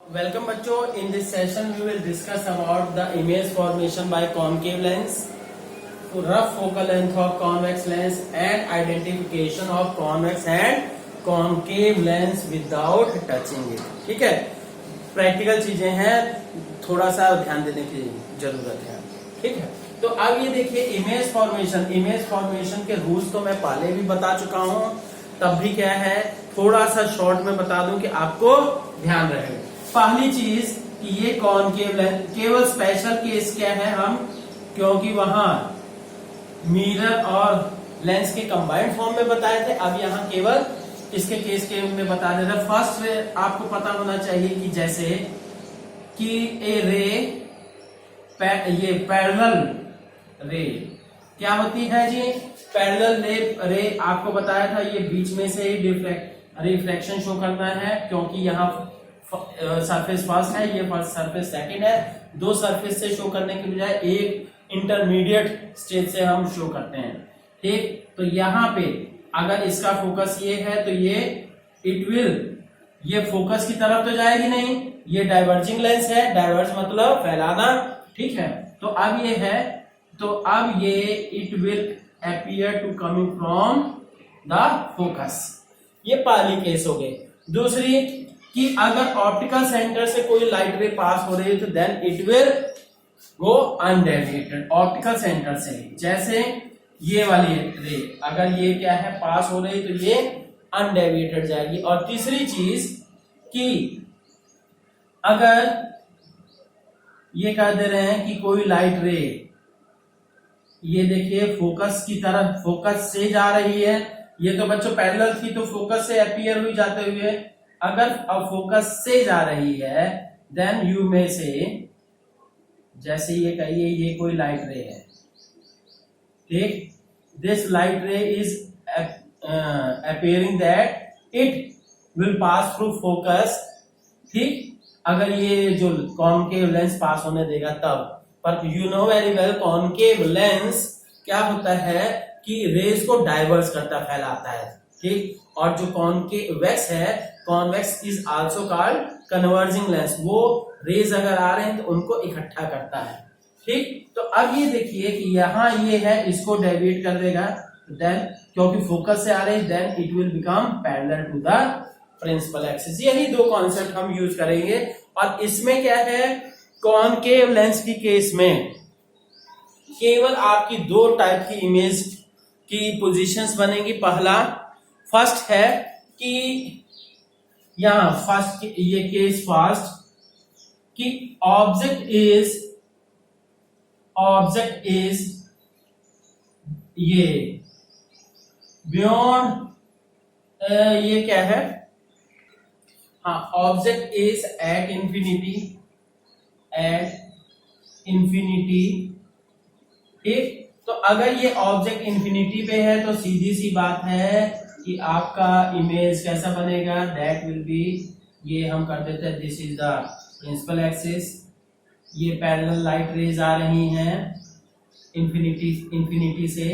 Welcome बच्चों, in this session we will discuss about the image formation by concave lens, rough focal length of convex lens and identification of convex and concave lens without touching it. ठीक है, practical चीजें हैं, थोड़ा सा ध्यान देने की जरूरत है। ठीक है, तो अब ये देखिए इमेज फॉर्मेशन के रूल्स तो मैं पहले भी बता चुका हूं, तब भी क्या है थोड़ा सा शॉर्ट में बता दूं कि आपको ध्यान रहे। पहली चीज कि ये कॉनकेव लेंस केवल स्पेशल केस क्या है, हम क्योंकि वहां मिरर और लेंस के कंबाइंड फॉर्म में बताए थे, अब यहाँ केवल इसके केस के में बता दे रहे। फर्स्ट आपको पता होना चाहिए कि जैसे कि ए रे ये पैरेलल रे क्या होती है जी, पैरेलल रे आपको बताया था, ये बीच में से रिफ्लेक्शन शो करना है, क्योंकि यहाँ सरफेस फर्स्ट है, ये फर्स्ट सरफेस सेकंड है। दो सरफेस से शो करने के बजाय एक इंटरमीडिएट स्टेज से हम शो करते हैं। ठीक, तो यहाँ पे अगर इसका फोकस ये है तो ये फोकस की तरफ तो जाएगी नहीं, ये डाइवर्जिंग लेंस है, डाइवर्ज मतलब फैलाना। ठीक है, तो अब ये है, तो अब ये it will appear to coming from the focus. ये पहली केस हो गई। दूसरी कि अगर ऑप्टिकल सेंटर से कोई लाइट रे पास हो रही है तो then it will go undeviated optical centre से। जैसे ये वाली रे अगर ये क्या है पास हो रही तो ये अनडेविएटेड जाएगी। और तीसरी चीज कि अगर ये कह दे रहे हैं कि कोई लाइट रे ये देखिए फोकस की तरफ, फोकस से जा रही है, ये तो बच्चों पैरेलल थी तो फोकस से अपीयर हुई जाते हुए, अगर अब फोकस से जा रही है देन यू में से, जैसे ये कहिए ये कोई लाइट रे है, ठीक, दिस लाइट रे is appearing that it will pass through focus. ठीक, अगर ये जो कॉनकेव लेंस पास होने देगा तब, पर you know very well concave lens क्या होता है कि रेज को डाइवर्स करता फैलाता है। ठीक, और जो कॉनवेक्स है, convex is also called converging lens, वो रेज अगर आ रहे हैं तो उनको इकट्ठा करता है। ठीक, तो अब ये देखिए कि यहाँ ये है, इसको डेविएट कर देगा, देन क्योंकि फोकस से आ रहे हैं then it will become parallel to the principal axis. यही दो कॉन्सेप्ट हम यूज करेंगे। और इसमें क्या है, कॉनकेव लेंस की केस में केवल आपकी दो टाइप की इमेज की पोजीशंस बनेगी। पहला फर्स्ट है कि यहां फर्स्ट ये केस फर्स्ट कि ऑब्जेक्ट इज ये बियॉन्ड, ये क्या है, हाँ, ऑब्जेक्ट इज एट इंफिनिटी। ठीक, तो अगर ये ऑब्जेक्ट इंफिनिटी पे है तो सीधी सी बात है कि आपका इमेज कैसा बनेगा, दैट विल बी, ये हम कर देते हैं, this is the principal axis, ये पैरेलल लाइट रेज आ रही हैं इंफिनिटी से,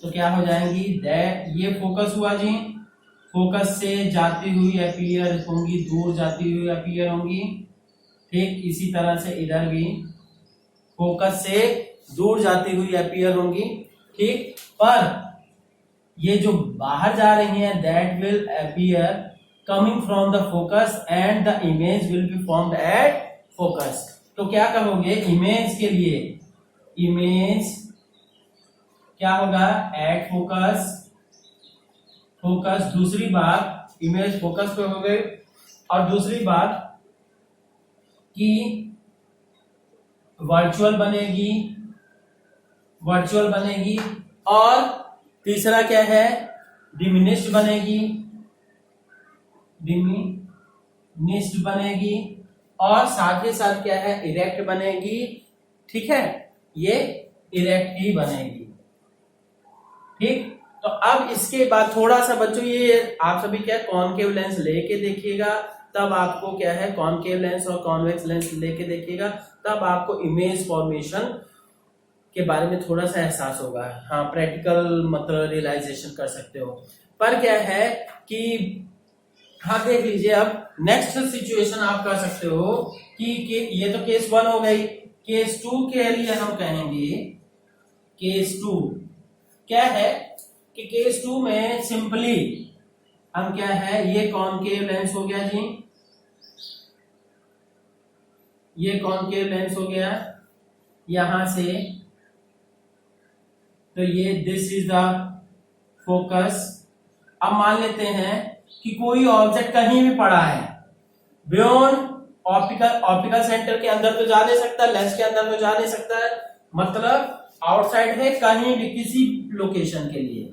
तो क्या हो जाएंगी, दैट ये फोकस हुआ जी, फोकस से जाती हुई अपीयर होंगी, दूर जाती हुई अपीयर होंगी। ठीक, इसी तरह से इधर भी फोकस से दूर जाती हुई अपीयर होंगी। ठीक, पर ये जो बाहर जा रही हैं that will appear coming from the focus and the image will be formed at focus. तो क्या कहोगे इमेज के लिए, इमेज क्या होगा, एट फोकस। दूसरी बात इमेज फोकस पे हो गई, और दूसरी बात कि वर्चुअल बनेगी, और तीसरा क्या है, डिमिनिश्ड बनेगी, और साथ ही साथ क्या है, इरेक्ट बनेगी। ठीक है, ये इरेक्ट ही बनेगी। ठीक, तो अब इसके बाद थोड़ा सा बच्चों ये आप सभी क्या कॉनकेव लेंस लेके देखिएगा, तब आपको क्या है कॉनकेव लेंस और कॉन्वेक्स लेंस लेके देखिएगा, तब आपको इमेज फॉर्मेशन के बारे में थोड़ा सा एहसास होगा। हाँ, प्रैक्टिकल मतलब रियलाइजेशन कर सकते हो। पर क्या है कि हाँ देख लीजिए, अब नेक्स्ट सिचुएशन आप कर सकते हो कि ये तो केस 1 हो गई। केस 2 के लिए हम कहेंगे, केस 2 क्या है कि केस 2 में सिंपली हम क्या है, ये कॉनकेव लेंस हो गया जी, ये कॉनकेव लेंस हो गया यहां से, तो ये दिस इज द फोकस। अब मान लेते हैं कि कोई ऑब्जेक्ट कहीं भी पड़ा है, बियॉन्ड ऑप्टिकल सेंटर के अंदर तो जा नहीं सकता, लेंस के अंदर तो जा नहीं सकता है, मतलब आउटसाइड है, कहीं भी किसी लोकेशन के लिए,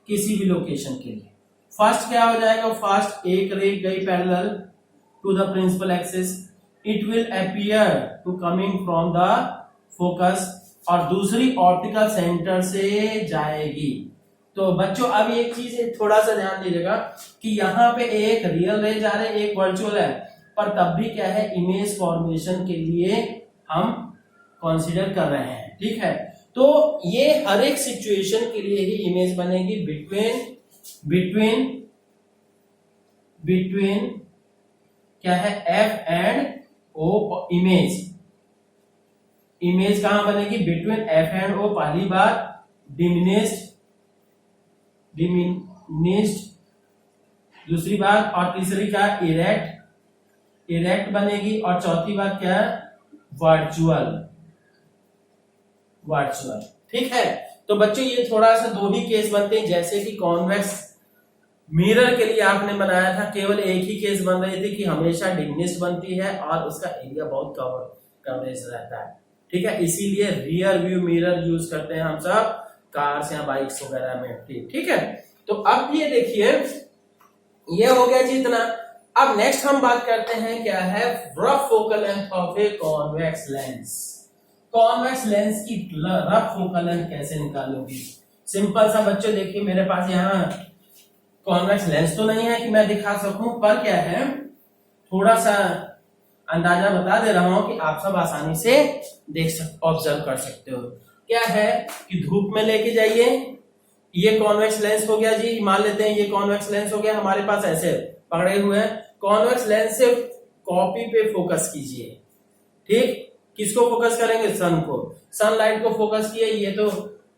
किसी भी लोकेशन के लिए। फर्स्ट क्या हो जाएगा, फर्स्ट एक रे गई parallel to the principal axis, it will appear to coming from the focus, और दूसरी ऑप्टिकल सेंटर से जाएगी। तो बच्चों अब एक चीज थोड़ा सा ध्यान दीजिएगा कि यहाँ पे एक रियल रे जा रहे, एक वर्चुअल है, पर तब भी क्या है, इमेज फॉर्मेशन के लिए हम कंसीडर कर रहे हैं, ठीक है। तो ये हर एक सिचुएशन के लिए ही इमेज बनेगी बिटवीन क्या है, एफ एंड ओ। इमेज कहां बनेगी, बिटवीन एफ एंड ओ। पहली बात डिमिनिश्ड, दूसरी बात, और तीसरी क्या, इरेक्ट बनेगी, और चौथी बात क्या है, वर्चुअल, ठीक है। तो बच्चों ये थोड़ा सा दो ही केस बनते हैं, जैसे कि कॉन्वेक्स मिरर के लिए आपने बनाया था, केवल एक ही केस बन रही थी कि हमेशा डिमिनिश्ड बनती है और उसका एरिया बहुत कवरेज रहता है, ठीक है। इसीलिए रियर व्यू मिरर यूज करते हैं हम सब कार्स या बाइक्स वगैरह में, ठीक है। तो अब ये देखिए, ये हो गया जी इतना। अब नेक्स्ट हम बात करते हैं क्या है, rough focal length of a convex lens. Convex lens की रफ फोकल लेंथ कैसे निकालोगी? सिंपल सा बच्चों, देखिए मेरे पास यहाँ कॉन्वेक्स लेंस तो नहीं है कि मैं दिखा सकूं, पर क्या है, थोड़ा सा अंदाजा बता दे रहा हूं कि आप सब आसानी से ऑब्जर्व कर सकते हो। क्या है कि धूप में लेके जाइए, ये कॉन्वेक्स लेंस हो गया जी, मान लेते हैं ये कॉन्वेक्स लेंस हो गया हमारे पास, ऐसे पकड़े हुए हैं। कॉन्वेक्स लेंस से कॉपी पे फोकस कीजिए, ठीक। किसको फोकस करेंगे, सन को, सनलाइट को फोकस किए। ये तो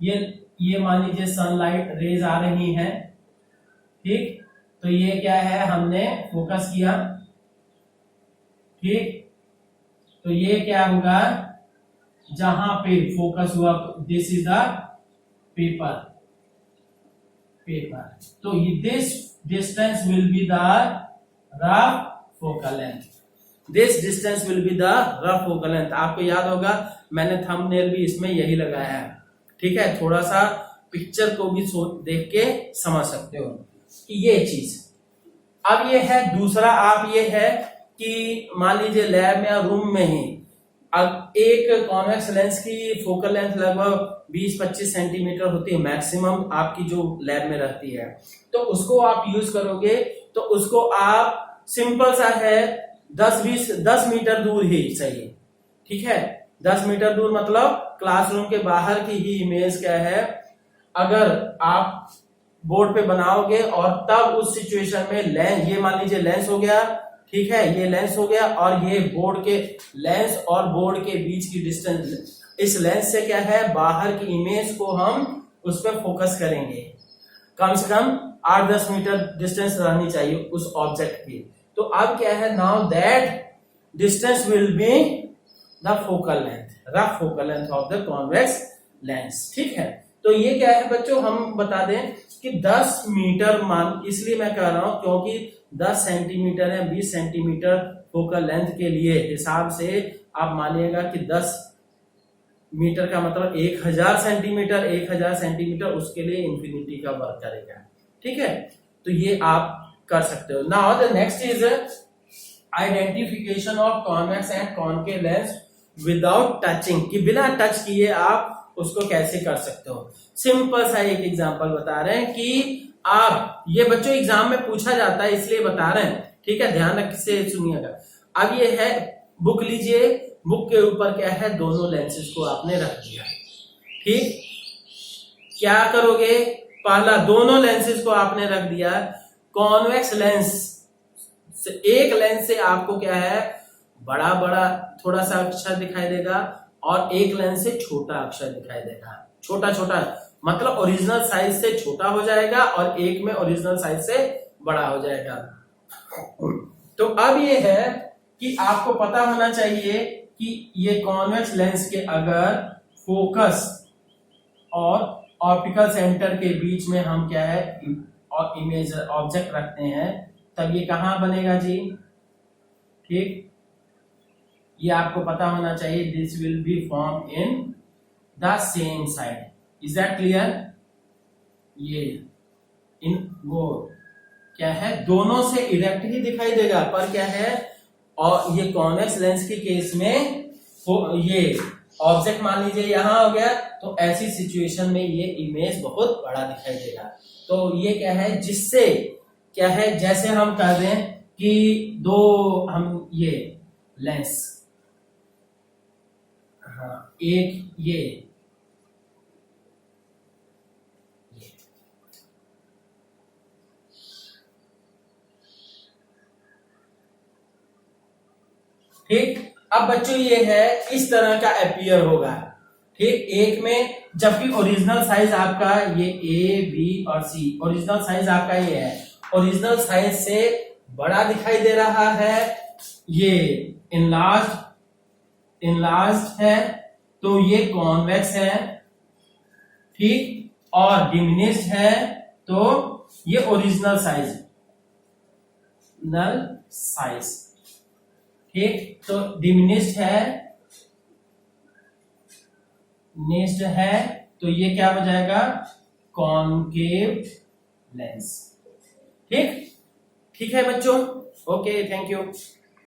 ये मान लीजिए सनलाइट रेज आ रही है, ठीक। तो ये क्या है, हमने फोकस किया, ठीक। तो ये क्या होगा, जहां पे फोकस हुआ, दिस इज द पेपर, तो this distance will be the rough focal length, आपको याद होगा मैंने थंबनेल भी इसमें यही लगाया है, ठीक है। थोड़ा सा पिक्चर को भी देख के समझ सकते हो कि ये चीज। अब ये है दूसरा, आप ये है कि मान लीजिए लैब में या रूम में ही अब एक कॉन्वेक्स लेंस की फोकल लेंथ लगभग 20-25 सेंटीमीटर होती है मैक्सिमम, आपकी जो लैब में रहती है। तो उसको आप यूज करोगे तो उसको आप सिंपल सा है 10 मीटर दूर ही सही, ठीक है। 10 मीटर दूर मतलब क्लासरूम के बाहर की ही इमेज क्या है, अगर आप बोर्ड पे बनाओगे और तब उस सिचुएशन में लेंस, ये मान लीजिए लेंस हो गया, ठीक है, ये लेंस हो गया, और ये बोर्ड के लेंस और बोर्ड के बीच की डिस्टेंस, इस लेंस से क्या है, बाहर की इमेज को हम उस पर फोकस करेंगे। कम से कम 8-10 मीटर डिस्टेंस रहनी चाहिए उस ऑब्जेक्ट की। तो अब क्या है, now that distance will be the focal length, rough focal length of the convex lens, ठीक है। तो ये क्या है बच्चों, हम बता दें कि 10 मीटर मान, इसलिए मैं कह रहा हूं क्योंकि 10 सेंटीमीटर है, 20 सेंटीमीटर फोकल लेंथ के लिए हिसाब से आप मानिएगा कि 10 मीटर का मतलब 1000 सेंटीमीटर, 1000 सेंटीमीटर उसके लिए इंफिनिटी का वर्क करेगा, ठीक है। तो ये आप कर सकते हो। Now the next is identification of convex and concave lens without touching, कि बिना टच किए आप उसको कैसे कर सकते हो। सिंपल सा एक एग्जांपल बता रहे हैं कि आप, ये बच्चों एग्जाम में पूछा जाता है इसलिए बता रहे हैं, ठीक है, ध्यान रख से सुनिएगा। अब ये है, बुक लीजिए, बुक के ऊपर क्या है, दोनों लेंसेज को आपने रख दिया, ठीक। क्या करोगे, पहला दोनों लेंसेज को आपने रख दिया, कॉन्वेक्स लेंस एक लेंस से आपको क्या है, बड़ा बड़ा थोड़ा सा अक्षर दिखाई देगा और एक लेंस से छोटा अक्षर दिखाई देगा। छोटा छोटा मतलब ओरिजिनल साइज से छोटा हो जाएगा और एक में ओरिजिनल साइज से बड़ा हो जाएगा। तो अब ये है कि आपको पता होना चाहिए कि ये कॉन्वेक्स लेंस के अगर फोकस और ऑप्टिकल सेंटर के बीच में हम क्या है और इमेज ऑब्जेक्ट रखते हैं, तब ये कहां बनेगा जी? ठीक, ये आपको पता होना चाहिए। This will be form in the same side. Is that clear? ये इन वो क्या है, दोनों से इरेक्ट ही दिखाई देगा, पर क्या है, और ये कॉन्वेक्स लेंस के केस में ये ऑब्जेक्ट मान लीजिए यहां हो गया, तो ऐसी सिचुएशन में ये इमेज बहुत बड़ा दिखाई देगा। तो ये क्या है, जिससे क्या है, जैसे हम कह दें कि दो हम ये लेंस, हाँ, एक ये ठीक। अब बच्चों ये है इस तरह का अपीयर होगा। ठीक, एक में जबकि ओरिजिनल साइज आपका ये ए बी और सी, ओरिजिनल साइज आपका ये है, ओरिजिनल साइज से बड़ा दिखाई दे रहा है, ये इनलार्ज्ड है, तो ये कॉन्वेक्स है। ठीक, और डिमिनिश्ड है तो ये ओरिजिनल साइज, नल साइज। ठीक, तो डिमिनिश्ड है, नेक्स्ट है, तो ये क्या हो जाएगा, कॉनकेव लेंस। ठीक, ठीक है बच्चों, ओके, थैंक यू।